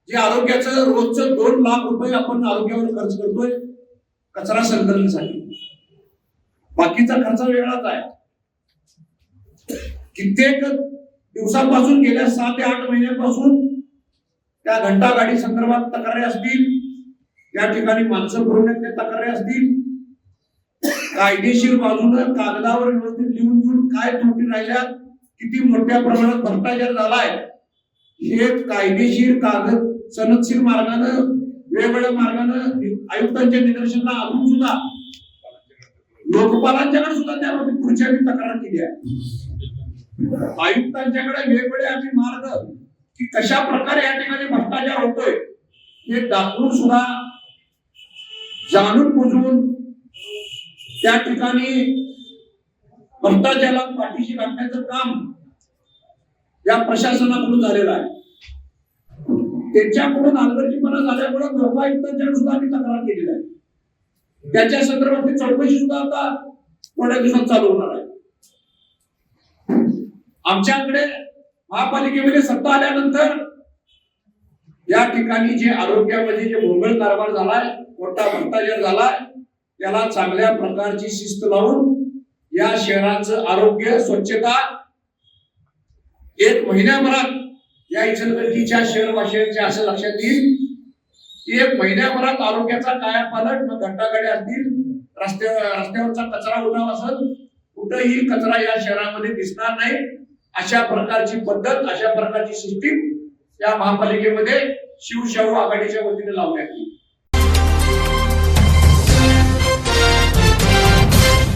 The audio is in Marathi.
जे आरोग्याचं रोजचं 2 लाख रुपये आपण आरोग्यावर खर्च करतोय कचरा संकलनासाठी, बाकीचा खर्च वेगळाच आहे. कित्येक दिवसापासून गेल्या 6 ते 8 महिन्यापासून त्या घंटा गाडी संदर्भात तक्रारी असतील, त्या ठिकाणी माणसं पुरवण्याच्या तक्रारी असतील, कायदेशीर बाजूनं कागदावर व्यवस्थित लिहून देऊन काय त्रुटी राहिल्या, किती मोठ्या प्रमाणात भ्रष्टाचार झालाय, हे कायदेशीर कागद सनदशीर मार्गानं वेगवेगळ्या मार्गानं आयुक्तांच्या निदर्शनाला आणून सुद्धा लोकपालांच्याकडे सुद्धा त्यामध्ये पुढच्या तक्रार केली आहे. आयुक्तांच्याकडे वेगवेगळे आम्ही मार्ग की कशा प्रकारे या ठिकाणी भ्रष्टाचार होतोय हे दाखवून सुद्धा जाणून बुजून त्या ठिकाणी भ्रष्टाचाराला पाठीशी घालण्याचं काम या प्रशासनाकडून झालेलं आहे. त्यांच्याकडून हलगर्जीपणा झाल्यामुळे लोकायुक्तांच्याकडे सुद्धा आम्ही तक्रार केलेली आहे. त्याच्या संदर्भातली चौकशी सुद्धा आता थोड्या दिवसात चालू होणार आहे. आमच्याकडे महापालिकेमध्ये सत्ता आल्यानंतर या ठिकाणी जे आरोग्यामध्ये जे भोंगळ कारभार झालाय, मोठा भ्रष्टाचार झालाय, त्याला चांगल्या प्रकारची शिस्त लावून या शहराचं आरोग्य स्वच्छता 1 महिन्याभरात या इचलकरंजीच्या शहरवासियांच्या असं लक्षात येईल की 1 महिन्याभरात आरोग्याचा कायापालट, मग घंटागाड्या असतील, रस्त्यावरचा कचरा उठाव असेल, कुठेही कचरा या शहरामध्ये दिसणार नाही, अशा प्रकारची पद्धत, अशा प्रकारची सिस्टीम या महापालिकेमध्ये शिवशाहू आघाडीच्या वतीने लावण्यात येईल.